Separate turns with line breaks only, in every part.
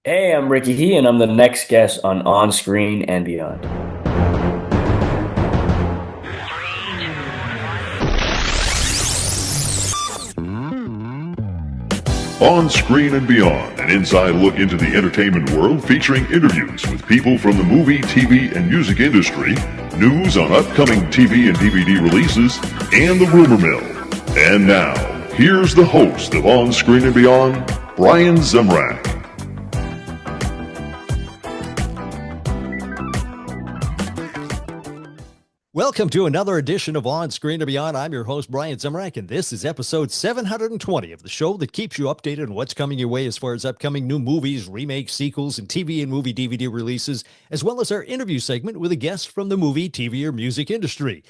Hey, I'm Ricky He, and I'm the next guest on Screen and Beyond.
On Screen and Beyond, an inside look into the entertainment world featuring interviews with people from the movie, TV, and music industry, news on upcoming TV and DVD releases, and the rumor mill. And now, here's the host of On Screen and Beyond, Brian Zemrak.
Welcome to another edition of On Screen and Beyond. I'm your host, Brian Zemrak, and this is episode 720 of the show that keeps you updated on what's coming your way as far as upcoming new movies, remakes, sequels, and TV and movie DVD releases, as well as our interview segment with a guest from the movie, TV, or music industry.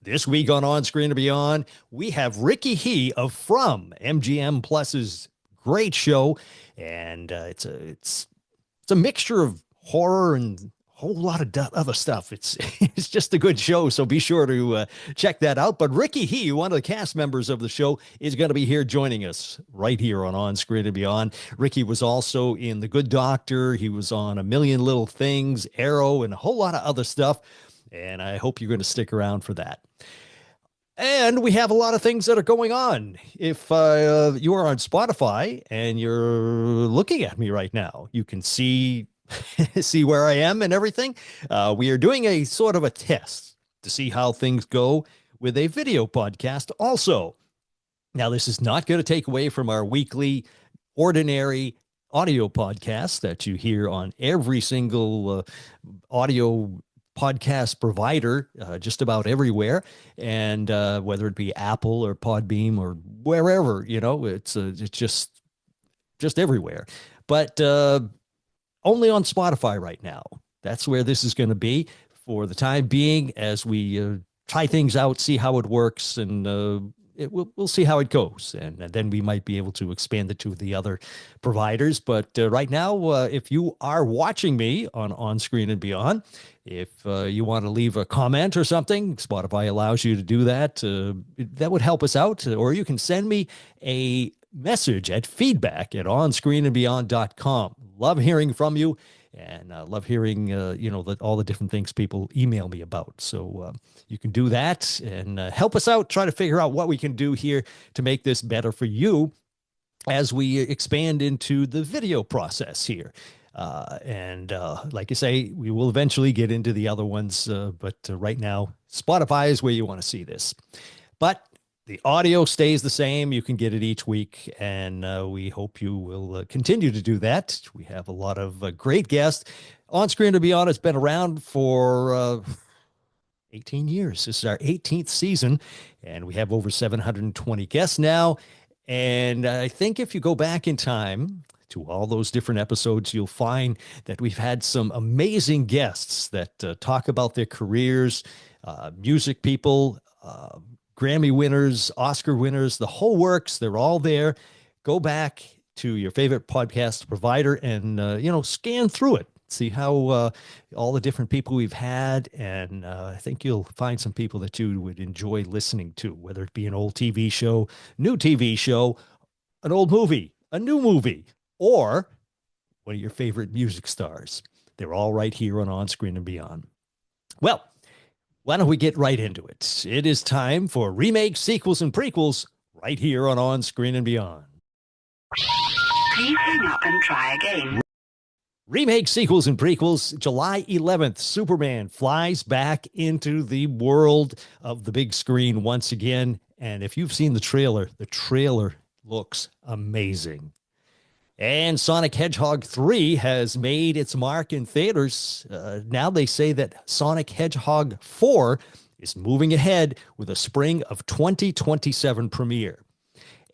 This week on Screen and Beyond, we have Ricky He of From MGM Plus's great show, and it's a mixture of horror and whole lot of other stuff. It's it's just a good show, so be sure to check that out. But Ricky He, one of the cast members of the show, is going to be here joining us right here on Screen and Beyond. Ricky was also in The Good Doctor. He was on A Million Little Things, Arrow, and a whole lot of other stuff. And I hope you're going to stick around for that. And we have a lot of things that are going on. If you are on Spotify and you're looking at me right now, you can see where I am and everything. We are doing a sort of a test to see how things go with a video podcast also. Now, this is not going to take away from our weekly ordinary audio podcast that you hear on every single audio podcast provider, just about everywhere. And whether it be Apple or PodBean or wherever, it's just everywhere. But only on Spotify right now. That's where this is going to be for the time being as we try things out, see how it works, and we'll see how it goes. And then we might be able to expand it to the other providers. But right now, if you are watching me on Screen and Beyond, if you want to leave a comment or something, Spotify allows you to do that. That would help us out. Or you can send me a message at feedback@onscreenandbeyond.com. Love hearing from you, and love hearing all the different things people email me about. So you can do that and help us out, try to figure out what we can do here to make this better for you as we expand into the video process here. And like I say, we will eventually get into the other ones, but right now, Spotify is where you want to see this. But the audio stays the same. You can get it each week, and we hope you will continue to do that. We have a lot of great guests. On Screen to Be Honest, been around for 18 years. This is our 18th season, and we have over 720 guests now. And I think if you go back in time to all those different episodes, you'll find that we've had some amazing guests that talk about their careers, music people, Grammy winners, Oscar winners, the whole works. They're all there. Go back to your favorite podcast provider and, scan through it. See how all the different people we've had. And I think you'll find some people that you would enjoy listening to, whether it be an old TV show, new TV show, an old movie, a new movie, or one of your favorite music stars. They're all right here on Screen and Beyond. Well, why don't we get right into it? It is time for remakes, sequels, and prequels right here on Screen and Beyond.
Please hang up and try again.
Remakes, sequels, and prequels. July 11th, Superman flies back into the world of the big screen once again. And if you've seen the trailer looks amazing. And Sonic Hedgehog 3 has made its mark in theaters. Now they say that Sonic Hedgehog 4 is moving ahead with a spring of 2027 premiere.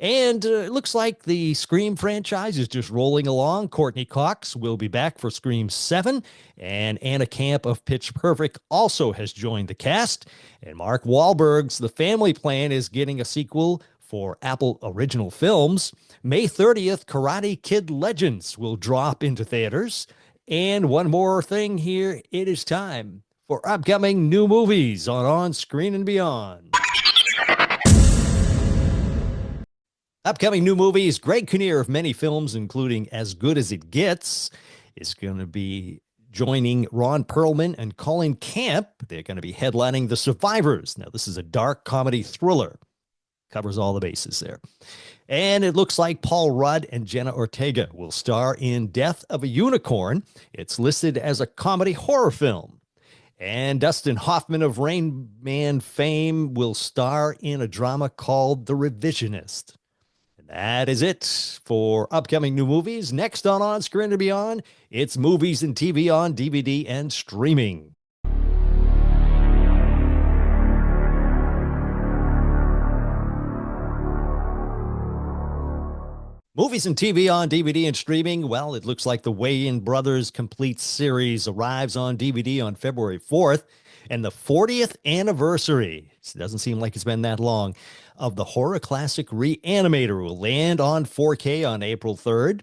And it looks like the Scream franchise is just rolling along. Courtney Cox will be back for Scream 7, and Anna Camp of Pitch Perfect also has joined the cast. And Mark Wahlberg's The Family Plan is getting a sequel for Apple Original Films. May 30th, Karate Kid Legends will drop into theaters. And one more thing here, it is time for upcoming new movies on Screen and Beyond. Upcoming new movies, Greg Kinnear of many films, including As Good as It Gets, is going to be joining Ron Perlman and Colin Camp. They're going to be headlining The Survivors. Now, this is a dark comedy thriller. Covers all the bases there. And it looks like Paul Rudd and Jenna Ortega will star in Death of a Unicorn. It's listed as a comedy horror film. And Dustin Hoffman of Rain Man fame will star in a drama called The Revisionist. And that is it for upcoming new movies. Next on Screen and Beyond, it's movies and TV on DVD and streaming. Movies and TV on DVD and streaming. Well, it looks like the Wayans Brothers Complete Series arrives on DVD on February 4th. And the 40th anniversary, it doesn't seem like it's been that long, of the horror classic Reanimator will land on 4K on April 3rd.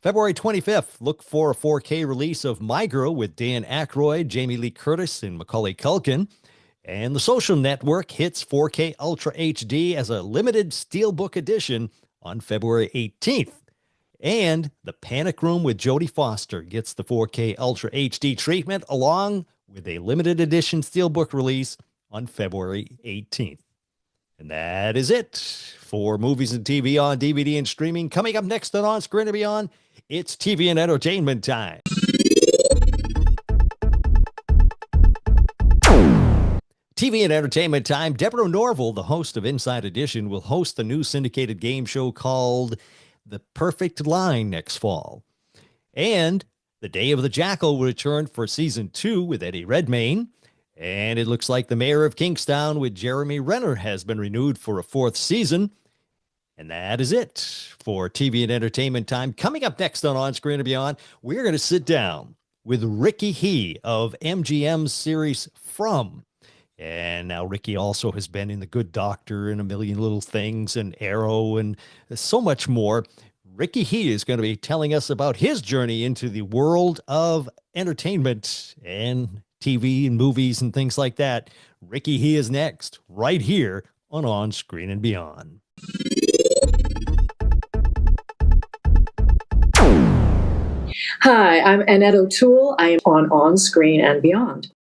February 25th, look for a 4K release of My Girl with Dan Aykroyd, Jamie Lee Curtis, and Macaulay Culkin. And The Social Network hits 4K Ultra HD as a limited Steelbook edition on February 18th. And The Panic Room with Jodie Foster gets the 4K Ultra HD treatment along with a limited edition Steelbook release on February 18th. And that is it for movies and TV on DVD and streaming. Coming up next on Screen and Beyond, it's TV and entertainment time. TV and entertainment time. Deborah Norville, the host of Inside Edition, will host the new syndicated game show called The Perfect Line next fall. And The Day of the Jackal will return for season 2 with Eddie Redmayne. And it looks like The Mayor of Kingstown with Jeremy Renner has been renewed for a 4th season. And that is it for TV and entertainment time. Coming up next on Screen and Beyond, we're going to sit down with Ricky He of MGM's series From. And now Ricky also has been in The Good Doctor and A Million Little Things and Arrow and so much more. Ricky He is going to be telling us about his journey into the world of entertainment and TV and movies and things like that. Ricky He is next, right here on Screen and Beyond.
Hi, I'm Annette O'Toole. I am on Screen and Beyond.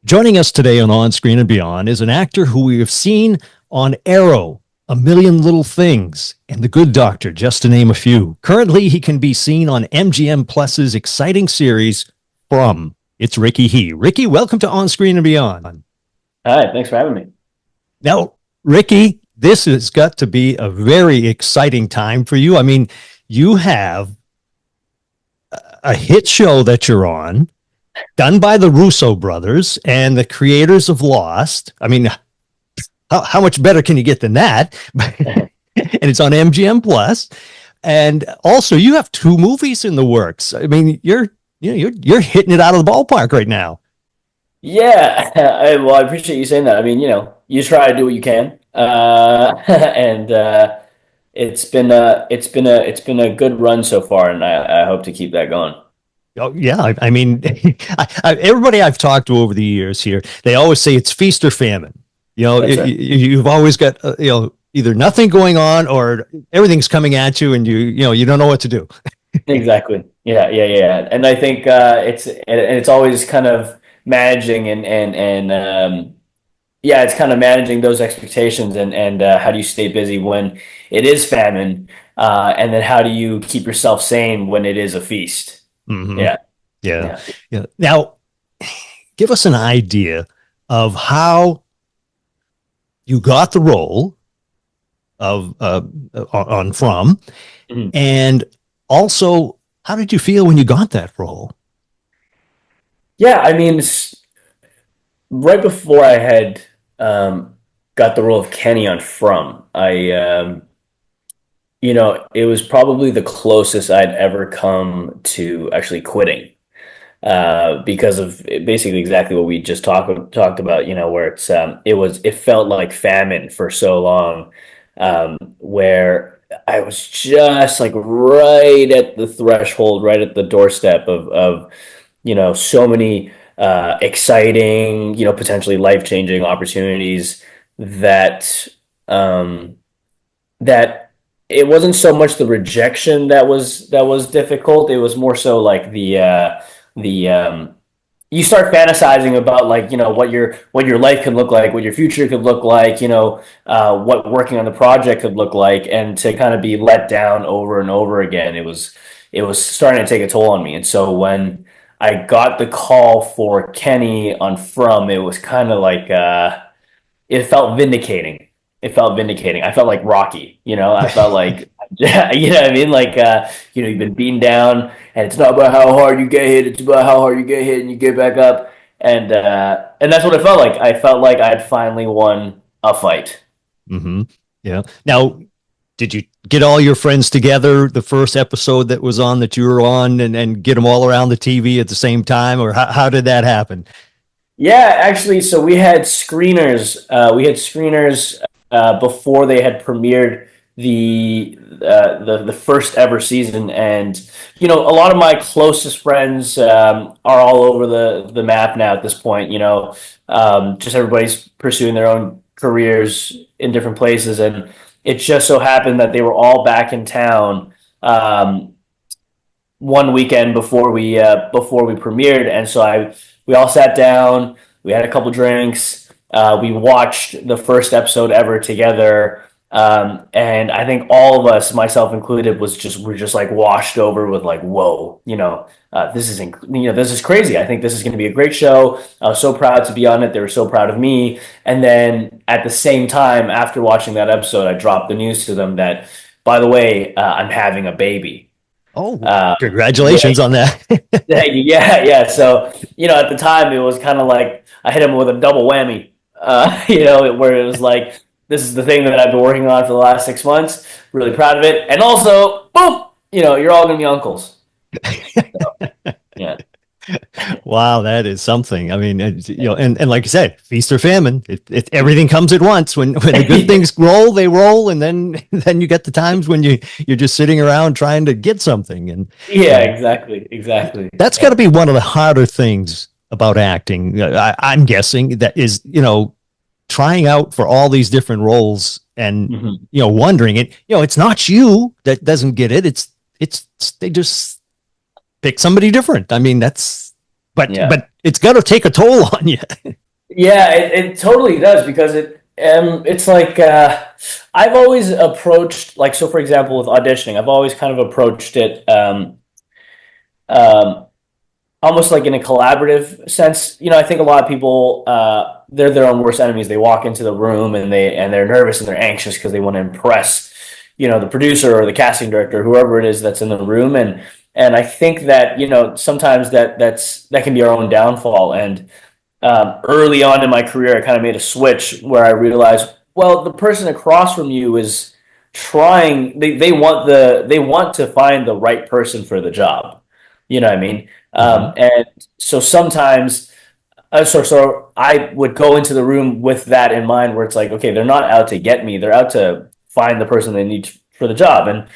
Joining us today on Screen and Beyond is an actor who we have seen on Arrow, A Million Little Things, and The Good Doctor, just to name a few. Currently, he can be seen on MGM Plus's exciting series, From. It's Ricky He. Ricky, welcome to On Screen and Beyond.
Hi, thanks for having me.
Now, Ricky, this has got to be a very exciting time for you. I mean, you have a hit show that you're on, done by the Russo brothers and the creators of Lost. I mean, how much better can you get than that? And it's on MGM Plus. And also, you have 2 movies in the works. I mean, you're hitting it out of the ballpark right now.
Yeah, I appreciate you saying that. I mean, you try to do what you can, and it's been a good run so far, and I hope to keep that going.
Oh, yeah. I mean, everybody I've talked to over the years here, they always say it's feast or famine. Right. You've always got, either nothing going on or everything's coming at you and you don't know what to do.
Exactly. Yeah. And I think it's always kind of managing and it's kind of managing those expectations and how do you stay busy when it is famine, and then how do you keep yourself sane when it is a feast?
Mm-hmm. Yeah. Now, give us an idea of how you got the role of on From, mm-hmm. and also how did you feel when you got that role?
Yeah, I mean, right before I had got the role of Kenny on From, it was probably the closest I'd ever come to actually quitting, because of basically exactly what we just talked about, where it felt like famine for so long, where I was just like right at the threshold, right at the doorstep of so many exciting, potentially life-changing opportunities that um, that it wasn't so much the rejection that was difficult. It was more so like the you start fantasizing about like what your life could look like, what your future could look like, what working on the project could look like, and to kind of be let down over and over again, it was starting to take a toll on me. And so when I got the call for Kenny on From, it was kind of like it felt vindicating. It felt vindicating. I felt like Rocky, I felt like, yeah, you know what I mean? Like, you've been beaten down, and it's not about how hard you get hit, it's about how hard you get hit and you get back up. And that's what it felt like. I felt like I'd finally won a fight.
Mm-hmm. Yeah. Now, did you get all your friends together the first episode that was on that you were on and get them all around the TV at the same time, or how did that happen?
Yeah, actually, so we had screeners. Before they had premiered the first ever season, and a lot of my closest friends are all over the map now at this point. Just everybody's pursuing their own careers in different places, and it just so happened that they were all back in town. One weekend before we premiered, and so we all sat down, we had a couple drinks, we watched the first episode ever together, and I think all of us, myself included, we're just like washed over with like, whoa, this is crazy. I think this is going to be a great show. I was so proud to be on it. They were so proud of me. And then at the same time, after watching that episode, I dropped the news to them that, by the way, I'm having a baby.
Oh, congratulations on that.
Yeah. So, at the time it was kind of like I hit him with a double whammy, where it was like, this is the thing that I've been working on for the last 6 months, really proud of it. And also, boom, you're all going to be uncles. So, yeah.
Wow, that is something. I mean, and like you said, feast or famine. Everything comes at once. When the good things roll, they roll, and then you get the times when you're just sitting around trying to get something. And
yeah, exactly.
That's got to be one of the harder things about acting. I'm guessing that is, trying out for all these different roles and wondering it. It's not you that doesn't get it. It's they just pick somebody different. I mean, but it's got to take a toll on you.
Yeah, it totally does, because it's like I've always approached, like, so for example with auditioning, I've always kind of approached it almost like in a collaborative sense. I think a lot of people they're their own worst enemies. They walk into the room and they're nervous and they're anxious because they want to impress the producer or the casting director, whoever it is that's in the room. And I think that, sometimes that can be our own downfall. And early on in my career, I kind of made a switch where I realized, well, the person across from you is trying, they want to find the right person for the job. You know what I mean? And so sometimes, so I would go into the room with that in mind, where it's like, okay, they're not out to get me. They're out to find the person they need for the job. And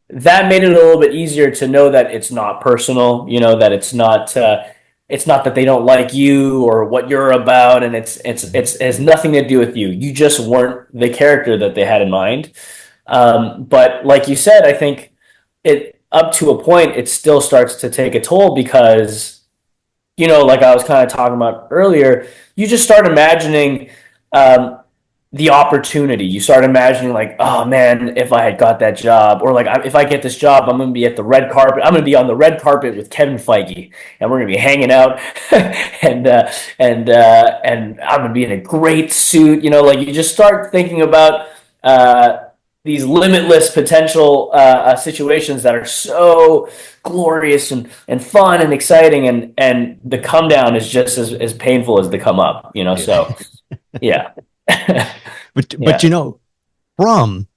that made it a little bit easier to know that it's not personal, that it's not that they don't like you or what you're about, and it has nothing to do with you. You just weren't the character that they had in mind. But like you said, I think it up to a point, it still starts to take a toll, because, like I was kind of talking about earlier, you just start imagining the opportunity. You start imagining like, oh man, if I had got that job, or like, if I get this job, I'm going to be at the red carpet. I'm going to be on the red carpet with Kevin Feige, and we're going to be hanging out, and I'm going to be in a great suit. Like, you just start thinking about these limitless potential situations that are so glorious and fun and exciting, and the come down is just as painful as the come up. So yeah.
But From,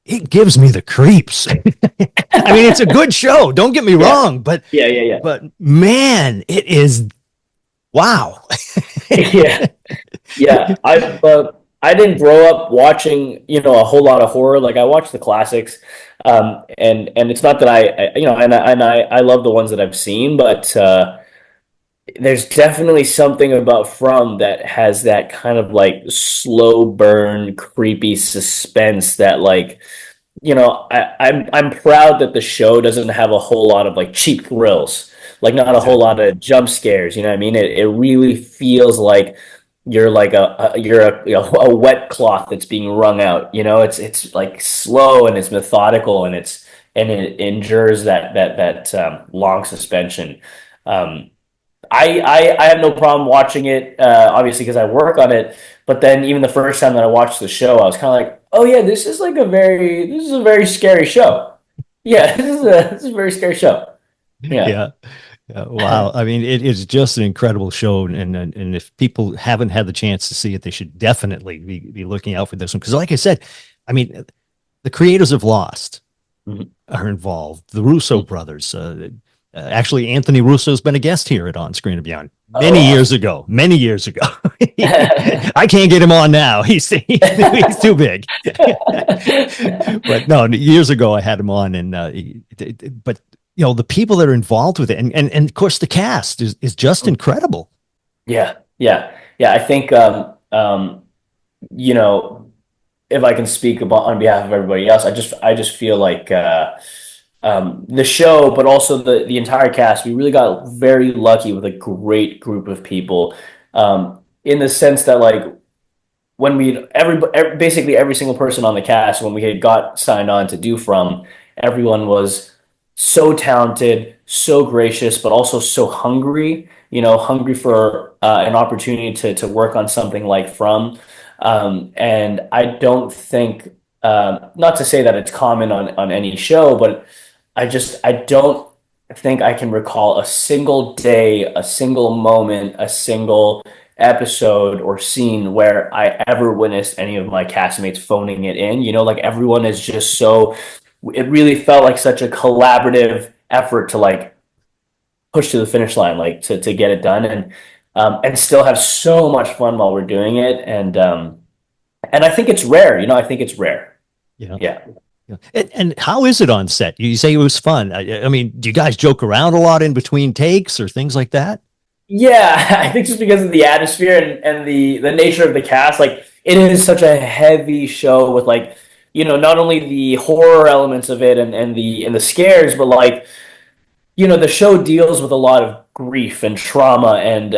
it gives me the creeps. I mean, it's a good show, don't get me wrong, but
yeah.
But man, it is, wow.
Yeah. I didn't grow up watching, a whole lot of horror. Like I watched the classics, and it's not that I love the ones that I've seen, but there's definitely something about From that has that kind of like slow burn, creepy suspense that like I'm proud that the show doesn't have a whole lot of like cheap thrills, like not a whole lot of jump scares. You know what I mean? It really feels like you're like a wet cloth that's being wrung out. It's like slow and it's methodical and it endures that long suspension. Um, I have no problem watching it, obviously because I work on it. But then even the first time that I watched the show, I was kind of like, oh yeah, this is a very scary show. Yeah, this is a very scary show. Yeah.
Yeah. Yeah, wow. I mean, it is just an incredible show. And if people haven't had the chance to see it, they should definitely be looking out for this one. Because like I said, I mean, the creators of Lost
Mhm.
are involved. The Russo brothers. Actually, Anthony Russo's been a guest here at On Screen and Beyond
Oh,
many years
awesome.
ago. Many years ago. I can't get him on now. He's too big. But no, years ago I had him on, and but the people that are involved with it, and of course the cast is just incredible.
Yeah, yeah, yeah. I think you know, if I can speak about on behalf of everybody else, I just feel like the show, but also the entire cast, we really got very lucky with a great group of people. In the sense that like when basically every single person on the cast when we had got signed on to do From, everyone was so talented, so gracious, but also so hungry. Hungry for an opportunity to work on something like From. And I don't think, not to say that it's common on any show, but I don't think I can recall a single day, a single moment, a single episode or scene where I ever witnessed any of my castmates phoning it in. Like everyone is just so, it really felt like such a collaborative effort to like push to the finish line, like to get it done and still have so much fun while we're doing it. And I think it's rare, I think it's rare.
Yeah.
Yeah.
Yeah. And how is it on set? You say it was fun. I mean, do you guys joke around a lot in between takes or things like that?
Yeah, I think just because of the atmosphere and the nature of the cast, like it is such a heavy show with like, not only the horror elements of it and the scares, but like, the show deals with a lot of grief and trauma and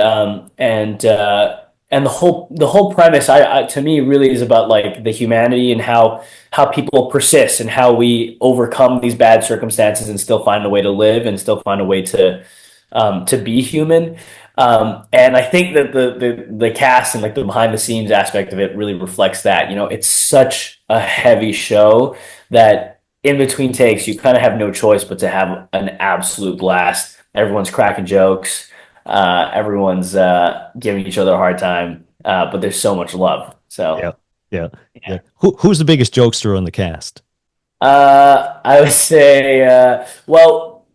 the whole premise to me really is about like the humanity and how people persist and how we overcome these bad circumstances and still find a way to live and still find a way to be human. And I think that the cast and like the behind the scenes aspect of it really reflects that. It's such a heavy show that in between takes you kind of have no choice but to have an absolute blast. Everyone's cracking jokes. Everyone's giving each other a hard time. But there's so much love.
Yeah.
So
Yeah. Yeah. Who's the biggest jokester on the cast?
I would say, well,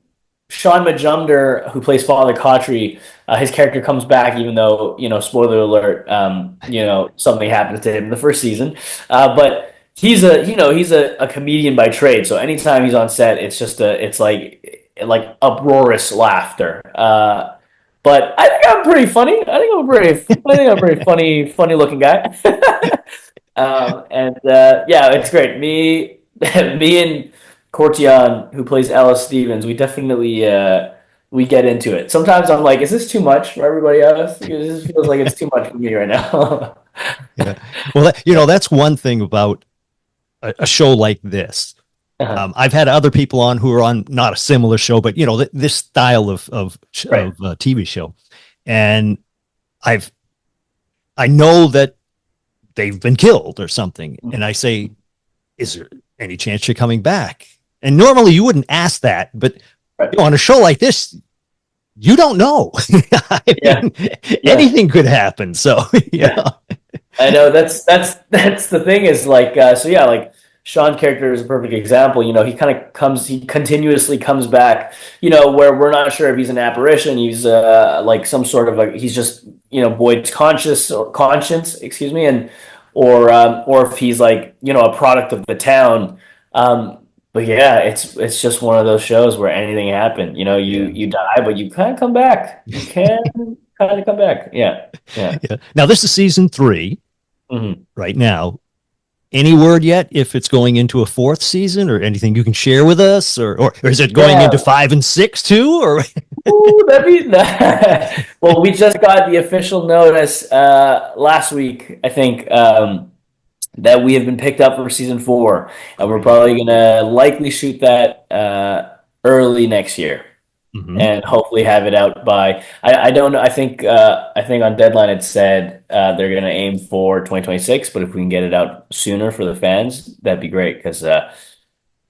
Sean Majumder, who plays Father Kotri, his character comes back, even though, spoiler alert, something happens to him in the first season. But he's a comedian by trade. So anytime he's on set, it's like uproarious laughter. But I think I'm pretty funny. I think I'm pretty funny looking guy. And yeah, it's great. Me and Cortion, who plays Alice Stevens, we definitely we get into it. Sometimes I'm like, is this too much for everybody else? Because this feels like it's too much for me right now.
Yeah. Well, that's one thing about a show like this.
Uh-huh.
I've had other people on who are on not a similar show, but this style of
Right.
TV show, and I know that they've been killed or something, and I say, "Is there any chance you're coming back?" And normally you wouldn't ask that, but
Right.
on a show like this, you don't know. I
Yeah.
mean,
Yeah.
anything could happen. So yeah,
I know that's the thing is like so yeah, like Sean character is a perfect example. He continuously comes back, where we're not sure if he's an apparition, he's like some sort of he's just Boyd's conscience, excuse me, and or if he's like, a product of the town. But yeah, it's just one of those shows where anything happen.
Yeah.
You die, but you kind of come back. You can kind of come back. Yeah, yeah.
Yeah. Now this is season 3
Mhm.
right now. Any word yet if it's going into a 4th season, or anything you can share with us, or is it going
Yeah.
into 5 and 6 too? Or
Ooh, that'd be well, we just got the official notice last week, I think, that we have been picked up for season 4, and we're probably gonna likely shoot that early next year,
Mhm.
and hopefully have it out by I don't know. I think on deadline it said they're gonna aim for 2026, but if we can get it out sooner for the fans, that'd be great because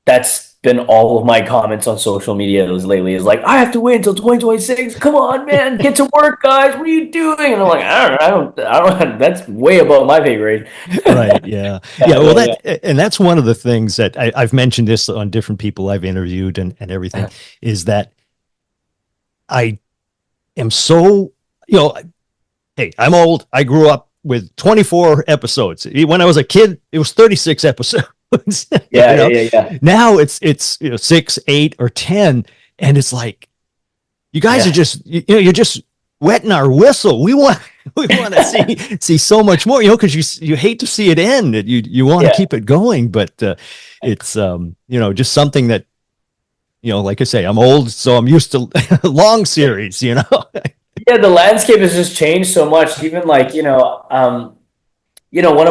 that's been all of my comments on social media lately is like, I have to wait until 2026. Come on, man, get to work, guys. What are you doing? And I'm like, I don't. That's way above my pay grade.
Right. Yeah. Yeah.
Yeah,
Well,
yeah,
and that's one of the things that I've mentioned this on different people I've interviewed and everything, is that I am so, hey, I'm old. I grew up with 24 episodes. When I was a kid, it was 36 episodes.
yeah, yeah, yeah, yeah.
Now it's 6, 8, or 10, and it's like you guys are
Yeah.
just you're just wetting our whistle. We want to see so much more, because you hate to see it end. You want to
Yeah.
keep it going, but it's just something that, like I say, I'm old, so I'm used to long series.
Yeah, the landscape has just changed so much. Even like, one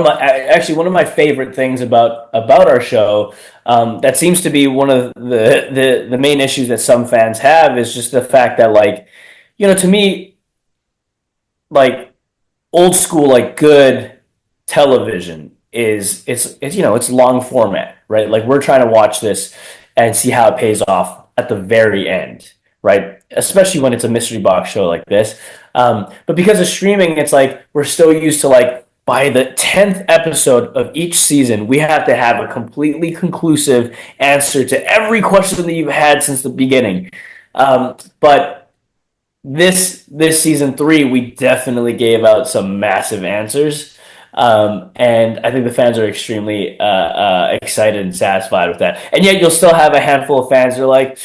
of my favorite things about our show, that seems to be one of the main issues that some fans have, is just the fact that, like, to me, like, old school, like, good television it's long format, right? Like, we're trying to watch this and see how it pays off at the very end, right? Especially when it's a mystery box show like this. But because of streaming, it's like we're still used to, like, by the 10th episode of each season, we have to have a completely conclusive answer to every question that you've had since the beginning. But this season 3, we definitely gave out some massive answers, and I think the fans are extremely excited and satisfied with that. And yet, you'll still have a handful of fans that are like,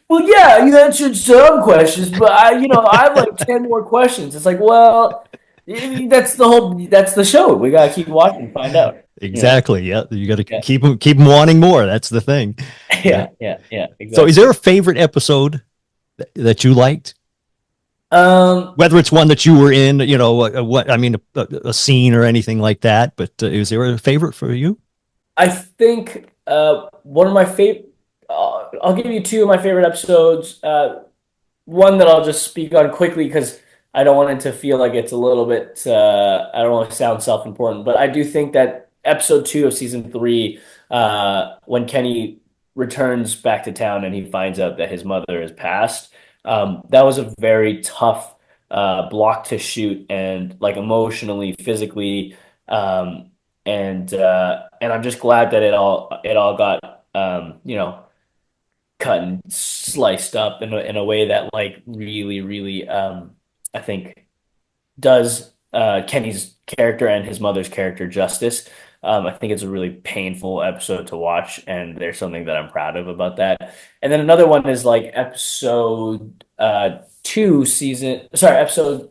"Well, yeah, you answered some questions, but I have like 10 more questions." It's like, well, that's the show. We gotta keep watching and find out.
Exactly. Yeah. You got to
Yeah,
keep them wanting more. That's the thing. Yeah.
yeah,
So is
exactly.
there a favorite episode that you liked?
Um,
Whether it's one that you were in, what I mean, a scene or anything like that. But is there a favorite for you?
I think one of my favorite. I'll give you two of my favorite episodes. One that I'll just speak on quickly because I don't want it to feel like it's a little bit. I don't want to sound self-important, but I do think that episode 2 of season 3, when Kenny returns back to town and he finds out that his mother has passed, that was a very tough block to shoot, and like emotionally, physically, and I'm just glad that it all got cut and sliced up in a way that, like, really, really, I think does Kenny's character and his mother's character justice. I think it's a really painful episode to watch, and there's something that I'm proud of about that. And then another one is like episode 2, episode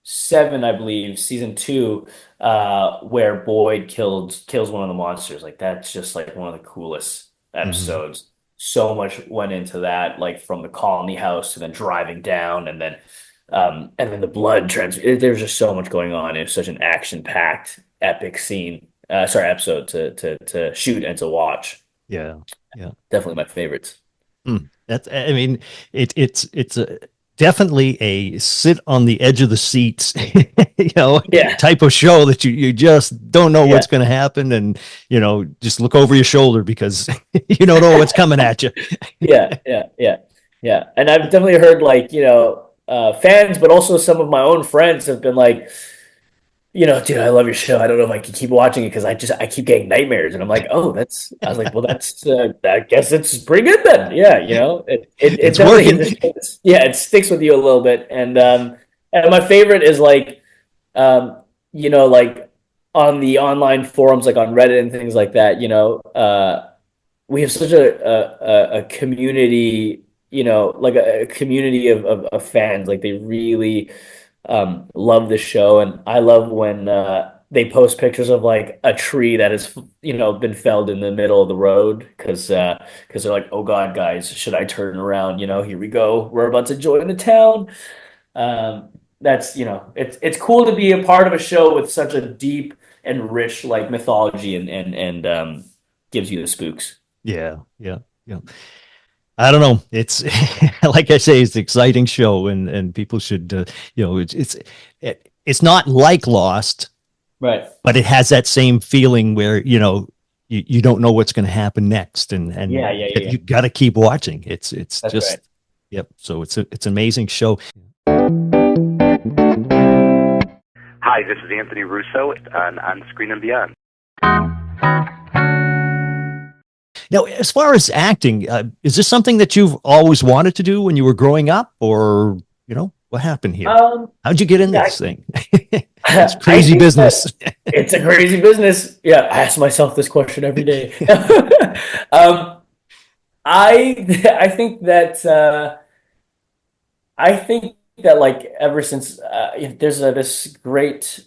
7, I believe, season 2, where Boyd kills one of the monsters. Like, that's just like one of the coolest
Mhm.
episodes. So much went into that, like from the colony house to then driving down, and then the blood there's just so much going on. It's such an action-packed, epic episode to shoot and to watch.
Yeah. Yeah.
Definitely my favorites.
That's, I mean, it's a definitely a sit on the edge of the seats,
Yeah,
type of show that you just don't know
yeah,
what's going to happen, and just look over your shoulder because you don't know what's coming at you.
yeah. And I've definitely heard, like, fans, but also some of my own friends have been like, dude, I love your show. I don't know if I can keep watching it because I keep getting nightmares, and I'm like, oh, I was like, well, I guess it's pretty good then. Yeah, it
It's
definitely
working.
yeah, it sticks with you a little bit, and my favorite is like, like on the online forums, like on Reddit and things like that, we have such a community, like a community of fans. Like they really love the show, and I love when they post pictures of like a tree that has been felled in the middle of the road because they're like, oh God, guys, should I turn around? Here we go, we're about to join the town. That's it's cool to be a part of a show with such a deep and rich like mythology and gives you the spooks.
Yeah, yeah, yeah. I don't know. It's like I say, it's an exciting show, and people should, it's not like Lost,
Right.
but it has that same feeling where you don't know what's going to happen next,
Yeah,
and
yeah, yeah, yeah.
you got to keep watching. It's
That's
just
right.
yep. So it's an amazing show.
Hi, this is Anthony Russo on Screen and Beyond.
Now, as far as acting, is this something that you've always wanted to do when you were growing up, or what happened here? How'd you get in
Yeah,
this thing? It's
I
crazy
think
business.
that it's a crazy business. Yeah, I ask myself this question every day. um, I think that like ever since there's this great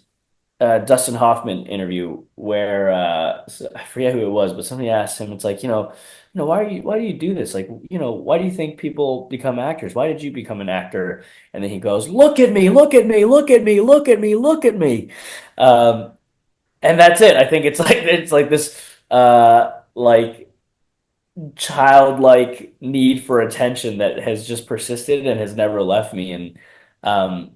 Dustin Hoffman interview where I forget who it was, but somebody asked him, it's like, why do you do this? Like, why do you think people become actors? Why did you become an actor? And then he goes, look at me, look at me, look at me, look at me, look at me. Um, and that's it. I think it's like this like childlike need for attention that has just persisted and has never left me. And um,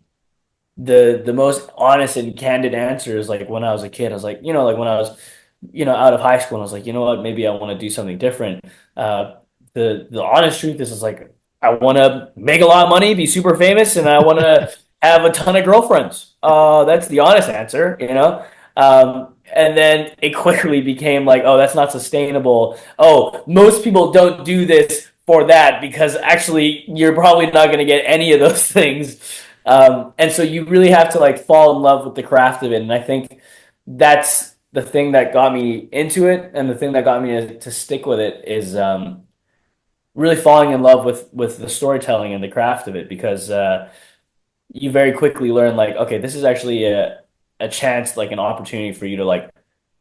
the most honest and candid answer is like when I was a kid, I was like, like when I was, out of high school, and I was like, you know what, maybe I want to do something different. Uh, the honest truth is like I want to make a lot of money, be super famous, and I want to have a ton of girlfriends. That's the honest answer. And then it quickly became like, oh, that's not sustainable. Oh, most people don't do this for that because actually you're probably not going to get any of those things. And so you really have to like fall in love with the craft of it. And I think that's the thing that got me into it, and the thing that got me to stick with it is really falling in love with the storytelling and the craft of it, because you very quickly learn like, okay, this is actually a chance, like an opportunity for you to like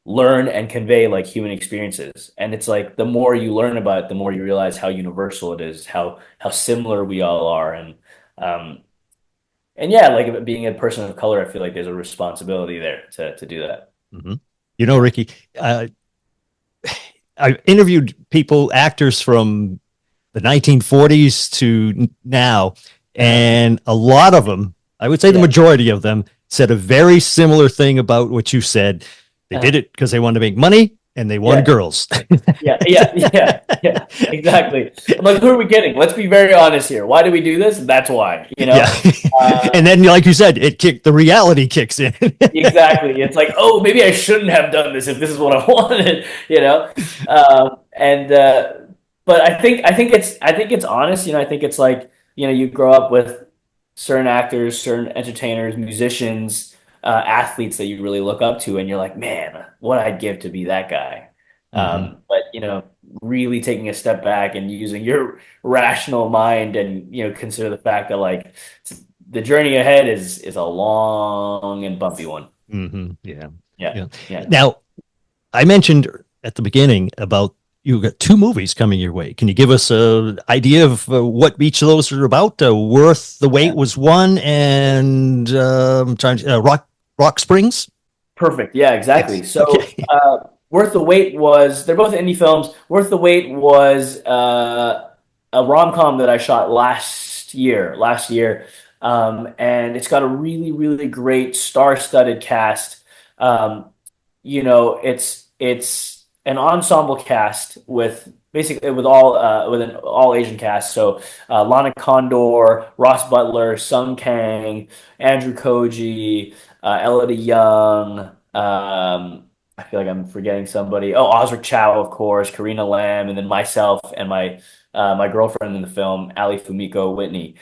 learn and convey like human experiences. And it's like the more you learn about it, the more you realize how universal it is, how similar we all are. Um, and yeah, like being a person of color, I feel like there's a responsibility there to do that.
Mhm. Ricky, I interviewed people, actors from the 1940s to now, and a lot of them, I would say the
Yeah.
majority of them, said a very similar thing about what you said. They did it because they wanted to make money and they wanted
Yeah.
girls.
Yeah, exactly. I'm like, who are we kidding? Let's be very honest here. Why do we do this? That's why,
Yeah. And then, like you said, the reality kicks in.
Exactly. It's like, oh, maybe I shouldn't have done this if this is what I wanted. And but I think it's honest. I think it's like, you grow up with certain actors, certain entertainers, musicians, athletes that you really look up to, and you're like, man, what I'd give to be that guy.
Mhm.
But really taking a step back and using your rational mind, and consider the fact that like the journey ahead is a long and bumpy one.
Yeah.
Yeah,
Yeah.
yeah,
Now, I mentioned at the beginning about you got two movies coming your way. Can you give us a idea of what each of those are about? Worth the Wait
yeah.
was one, and I'm trying to, Rock Springs.
Perfect. Yeah, exactly.
Yes.
So,
Okay.
Worth the Wait was, they're both indie films. Worth the Wait was a rom-com that I shot last year. And it's got a really, really great star-studded cast. Um, it's an ensemble cast with basically with an all Asian cast. So Lana Condor, Ross Butler, Sung Kang, Andrew Koji, Elodie Young. I feel like I'm forgetting somebody. Oh, Osric Chow, of course, Karina Lamb, and then myself and my girlfriend in the film, Ali Fumiko Whitney.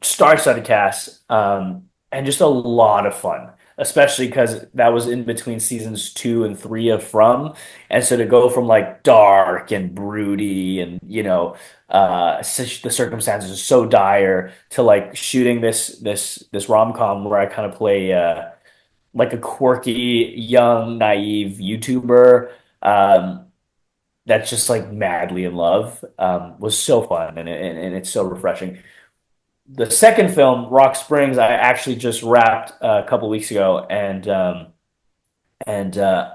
Star-studded cast, and just a lot of fun. especially because that was in between seasons 2 and 3 of From. And so to go from like dark and broody and, the circumstances are so dire to like shooting this rom-com where I kind of play like a quirky, young, naive YouTuber that's just like madly in love was so fun and it's so refreshing. The second film, Rock Springs, I actually just wrapped a couple weeks ago, and I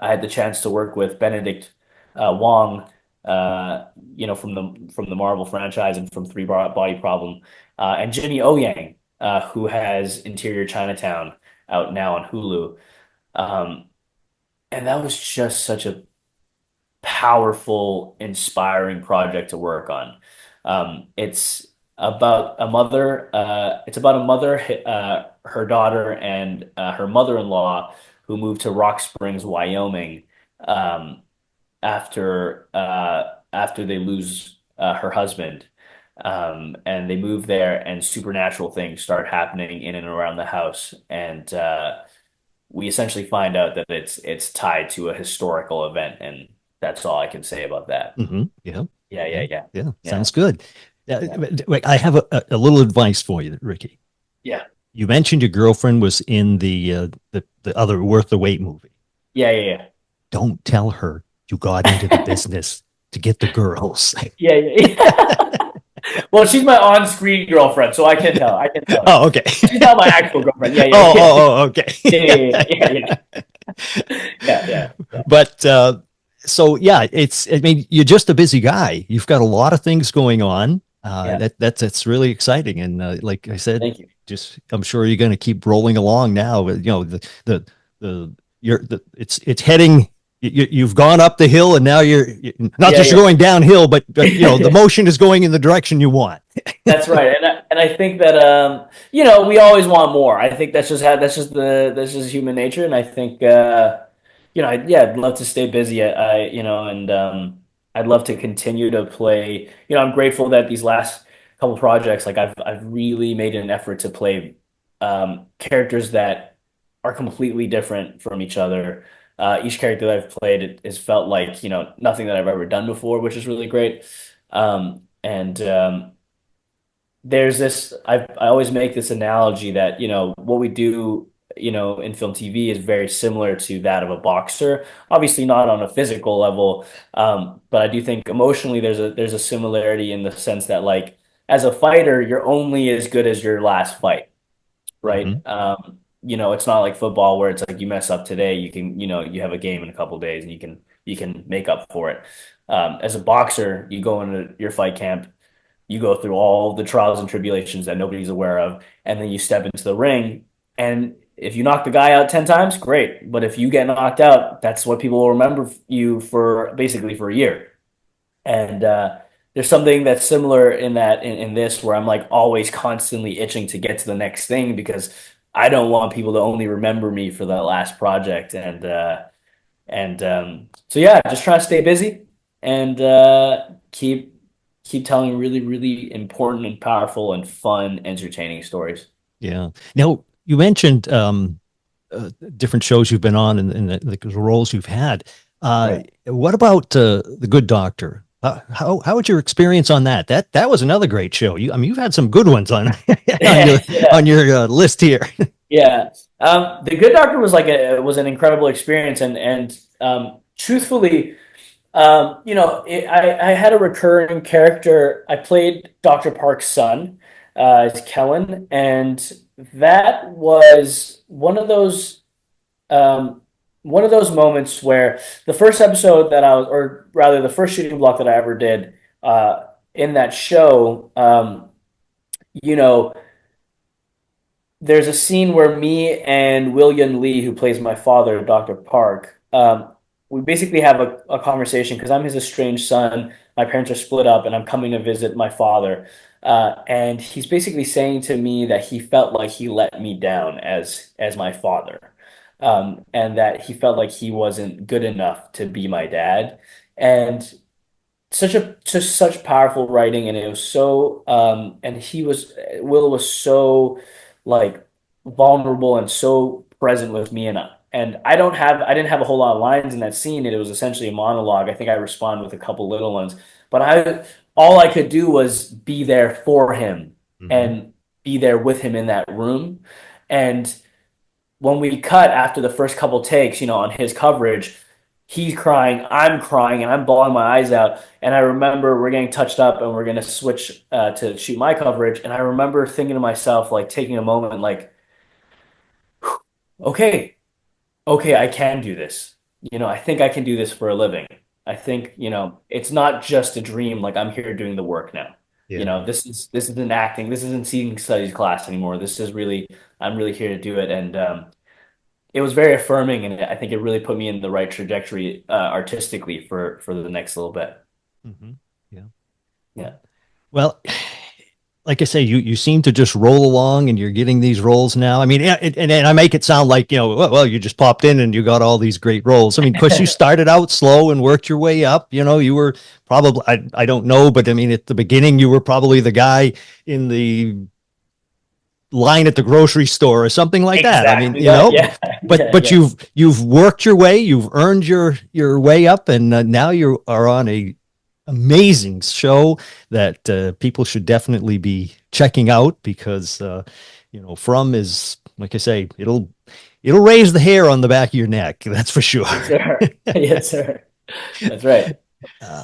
had the chance to work with Benedict Wong, from the Marvel franchise and from Three Body Problem, and Jimmy Yang, who has Interior Chinatown out now on Hulu. Um, and that was just such a powerful, inspiring project to work on. It's about a mother. It's about a mother, her daughter, and her mother-in-law who moved to Rock Springs, Wyoming, um, after they lose her husband. And they move there, and supernatural things start happening in and around the house, and we essentially find out that it's tied to a historical event, and that's all I can say about that.
Yeah.
Yeah, yeah,
Yeah.
yeah,
Yeah.
yeah,
Sounds good.
yeah,
Wait, I have a little advice for you, Ricky.
yeah,
You mentioned your girlfriend was in the other Worth the Wait movie.
yeah, yeah,
Don't tell her you got into the business to get the girls.
yeah, yeah, yeah. Well, she's my on-screen girlfriend, so I can tell. I can tell her.
Oh, okay.
She's not my actual girlfriend. Yeah, yeah,
Oh,
yeah,
oh, oh, okay.
yeah, yeah, yeah, yeah, yeah, yeah, yeah,
But so yeah, I mean, you're just a busy guy. You've got a lot of things going on.
yeah.
That's really exciting. And like I said,
Thank you.
just I'm sure you're going to keep rolling along now. The it's heading. You've gone up the hill, and now you're not
Yeah,
just
yeah.
going downhill, but the motion is going in the direction you want.
That's right, and I think that we always want more. I think that's just human nature, and I think I'd love to stay busy. And I'd love to continue to play. I'm grateful that these last couple projects, like I've really made an effort to play characters that are completely different from each other. Each character that I've played has felt like nothing that I've ever done before, which is really great. And there's this I always make this analogy that what we do in film TV is very similar to that of a boxer, obviously not on a physical level, but I do think emotionally there's a similarity in the sense that, like, as a fighter you're only as good as your last fight, right?
Mhm.
It's not like football where it's like you mess up today, you can, you have a game in a couple of days and you can make up for it. As a boxer, you go into your fight camp, you go through all the trials and tribulations that nobody's aware of, and then you step into the ring. And if you knock the guy out 10 times, great. But if you get knocked out, that's what people will remember you for, basically for a year. And there's something that's similar in that in this, where I'm like always constantly itching to get to the next thing because I don't want people to only remember me for that last project. So yeah, just trying to stay busy and keep telling really, really important and powerful and fun, entertaining stories.
Yeah. Now you mentioned different shows you've been on and the roles you've had.
Right.
What about The Good Doctor? How was your experience on that? That was another great show. You've had some good ones on
Yeah.
on your list here.
Yeah. The Good Doctor was an incredible experience, and truthfully, I had a recurring character. I played Dr. Park's son, as Kellen, and that was one of those moments where the first episode that I was, or rather, the first shooting block that I ever did in that show, you know there's a scene where me and William Lee, who plays my father, Dr. Park, we basically have a conversation because I'm his estranged son. My parents are split up, and I'm coming to visit my father. And he's basically saying to me that he felt like he let me down as my father, and that he felt like he wasn't good enough to be my dad. And just such powerful writing, and it was so and Will was so, like, vulnerable and so present with me, and I didn't have a whole lot of lines in that scene, and it was essentially a monologue. I think I respond with a couple little ones, but all I could do was be there for him
Mhm.
and be there with him in that room. And when we cut after the first couple takes, on his coverage, he's crying, I'm crying, and I'm bawling my eyes out. And I remember we're getting touched up and we're going to switch to shoot my coverage. And I remember thinking to myself, like taking a moment, like, okay, okay, I can do this. I think I can do this for a living. I think, it's not just a dream. Like I'm here doing the work now.
Yeah.
This isn't acting. This isn't seeing studies class anymore. This is really, I'm really here to do it. And it was very affirming, and I think it really put me in the right trajectory artistically for the next little bit.
Hmm. Yeah.
Yeah.
Well, like I say, you seem to just roll along and you're getting these roles now. I mean, and I make it sound like, well, you just popped in and you got all these great roles. I mean, because you started out slow and worked your way up. You were probably, I don't know, but I mean, at the beginning, you were probably the guy in the line at the grocery store or something like that. I mean,
Exactly that. Yeah.
but
Yeah,
but
yeah.
you've worked your way, you've earned your way up, and now you are on a amazing show that people should definitely be checking out because From is, like I say, it'll raise the hair on the back of your neck, that's for sure.
Yes, sir. Yes, sir. That's right.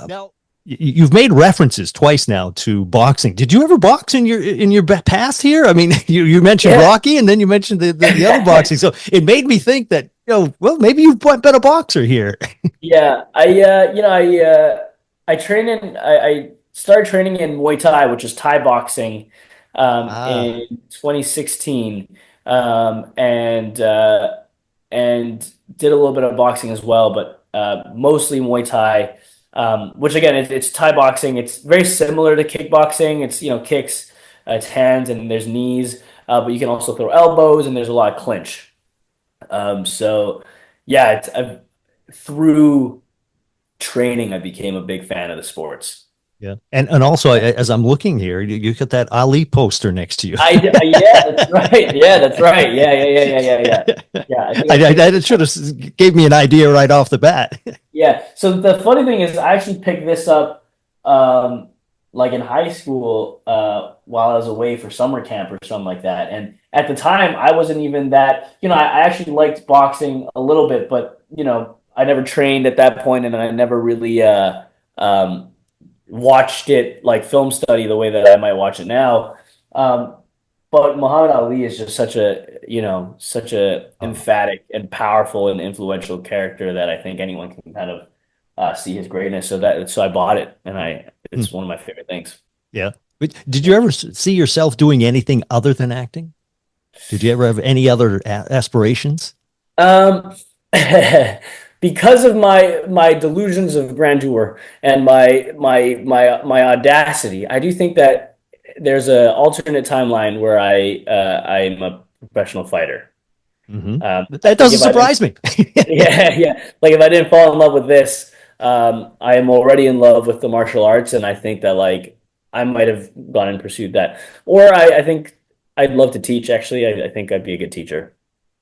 Now you've made references twice now to boxing. Did you ever box in your past here? I mean, you mentioned
Yeah.
Rocky, and then you mentioned the other boxing, so it made me think that well, maybe you've been a boxer here.
Yeah. I started training in Muay Thai, which is Thai boxing,
Ah,
in 2016, and did a little bit of boxing as well, but mostly Muay Thai, which again, it's Thai boxing. It's very similar to kickboxing. It's kicks, it's hands, and there's knees, but you can also throw elbows, and there's a lot of clinch. So yeah, through training, I became a big fan of the sports.
yeah, and also as I'm looking here, you got that Ali poster next to you.
Yeah, that's right. Yeah, that's right. Yeah, yeah, yeah, yeah, yeah, yeah. Yeah, I think I picked.
That should have gave me an idea right off the bat.
Yeah. So the funny thing is, I actually picked this up, like in high school, while I was away for summer camp or something like that. And at the time, I wasn't even that. I actually liked boxing a little bit, but I never trained at that point, and I never really watched it like film study the way that I might watch it now. Um, but Muhammad Ali is just such a
Oh.
emphatic and powerful and influential character that I think anyone can kind of see his greatness. So I bought it, and
Hmm.
it's one of my favorite things.
Yeah. But did you ever see yourself doing anything other than acting? Did you ever have any other aspirations?
Um, because of my delusions of grandeur and my audacity, I do think that there's a alternate timeline where I'm a professional fighter.
Hmm.
I
That
think
doesn't
if I didn't,
surprise me.
yeah, yeah, like if I didn't fall in love with this, I am already in love with the martial arts, and I think that like I might have gone and pursued that, or I think I'd love to teach. Actually, I think I'd be a good teacher.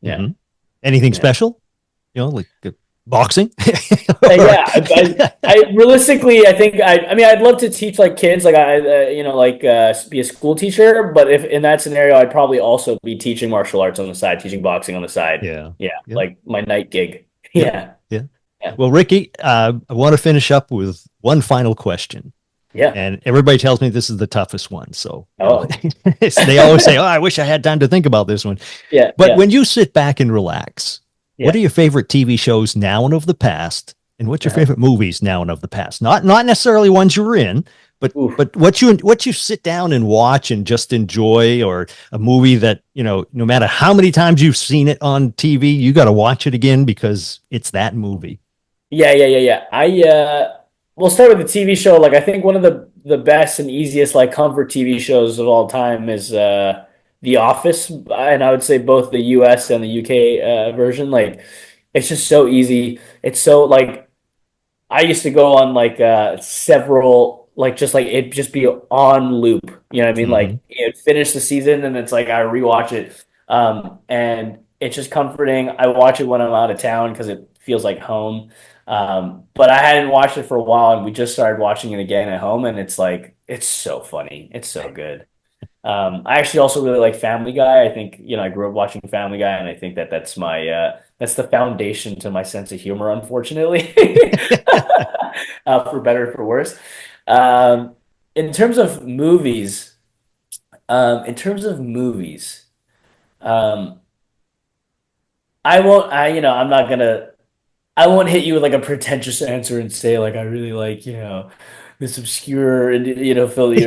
Yeah,
Hmm. Anything
yeah.
special? Like boxing?
Yeah, I realistically, I think I mean, I'd love to teach like kids, like be a school teacher. But if in that scenario, I'd probably also be teaching martial arts on the side, teaching boxing on the side.
Yeah.
Yeah,
Yeah.
like my night gig.
Yep.
Yeah,
Yeah.
yeah,
Well, Ricky, I want to finish up with one final question.
yeah.
And everybody tells me this is the toughest one. So,
Oh,
they always say, oh, I wish I had time to think about this one.
yeah,
But
yeah,
when you sit back and relax, what
yeah.
are your favorite TV shows now and of the past? And what's your
Uh-huh.
favorite movies now and of the past? Not necessarily ones you were in, but
Oof.
what you sit down and watch and just enjoy, or a movie that, no matter how many times you've seen it on TV, you got to watch it again because it's that movie.
Yeah, yeah, yeah, yeah. We'll start with the TV show. Like I think one of the best and easiest like comfort TV shows of all time is The Office, and I would say both the US and the UK version. Like it's just so easy. It's so like I used to go on like several like just like it just be on loop. You know what I mean?
Hmm.
Like finish the season and it's like I rewatch it. And it's just comforting. I watch it when I'm out of town because it feels like home. But I hadn't watched it for a while, and we just started watching it again at home, and it's like it's so funny. It's so good. I actually also really like Family Guy. I think, I grew up watching Family Guy, and I think that that's the foundation to my sense of humor, unfortunately, for better or for worse. Um, in terms of movies, in terms of movies, um, I won't. I'm not gonna. I won't hit you with like a pretentious answer and say like I really like this obscure and Philly.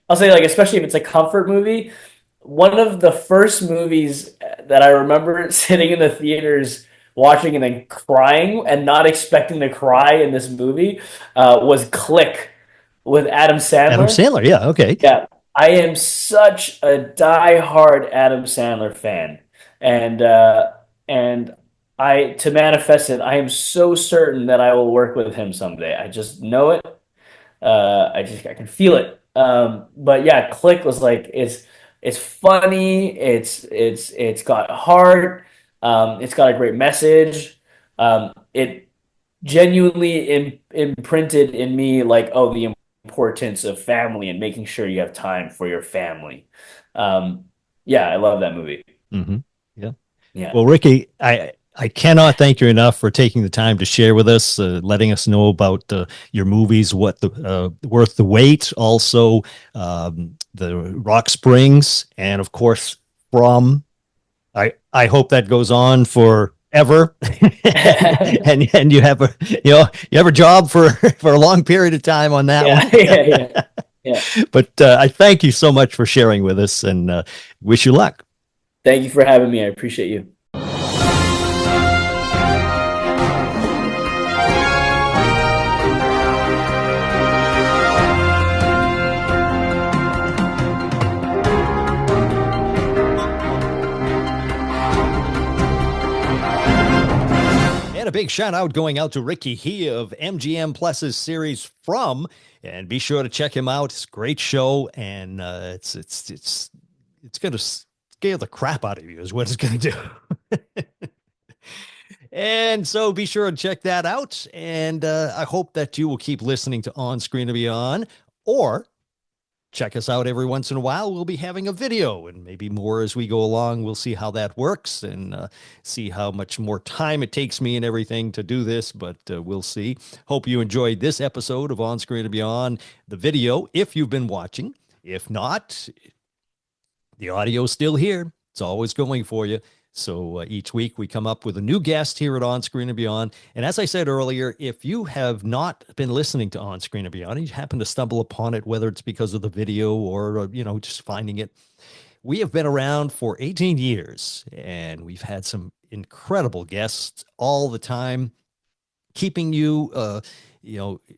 I'll say like, especially if it's a comfort movie. One of the first movies that I remember sitting in the theaters watching and then crying and not expecting to cry in this movie was Click with Adam
Adam
Sandler.
Sandler. Yeah. Okay.
Yeah, I am such a die-hard Adam Sandler fan, and to manifest it, I am so certain that I will work with him someday. I just know it. I can feel it. But yeah, Click was like it's funny. It's got heart. It's got a great message. It genuinely imprinted in me like, oh, the importance of family and making sure you have time for your family. Um, yeah, I love that movie.
Hmm. Yeah.
Yeah.
Well, Ricky, I cannot thank you enough for taking the time to share with us, letting us know about your movies, what the worth the wait, also the Rock Springs, and of course from. I hope that goes on forever, and you have a job for a long period of time on that
Yeah, yeah, yeah,
one.
yeah.
But I thank you so much for sharing with us, and wish you luck.
Thank you for having me. I appreciate you.
And a big shout out going out to Ricky He of MGM Plus's series From, and be sure to check him out. It's a great show, and it's going to scare the crap out of you is what it's going to do. And so be sure to check that out. And I hope that you will keep listening to On Screen and Beyond, or check us out every once in a while. We'll be having a video and maybe more as we go along. We'll see how that works and see how much more time it takes me and everything to do this, but we'll see. Hope you enjoyed this episode of On Screen and Beyond, the video, if you've been watching. If not, the audio's still here. It's always going for you. So each week we come up with a new guest here at On Screen and Beyond. And as I said earlier, if you have not been listening to On Screen and Beyond, and you happen to stumble upon it, whether it's because of the video or, just finding it, we have been around for 18 years and we've had some incredible guests all the time, keeping you,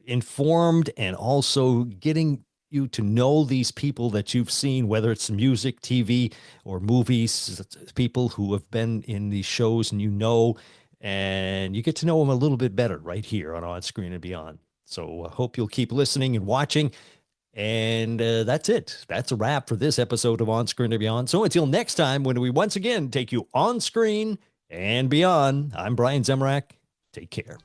informed and also getting you to know these people that you've seen, whether it's music, TV, or movies, people who have been in these shows and and you get to know them a little bit better right here on Screen and Beyond. So I hope you'll keep listening and watching. And that's it. That's a wrap for this episode of On Screen and Beyond. So until next time, when we once again take you on screen and beyond, I'm Brian Zemrak. Take care.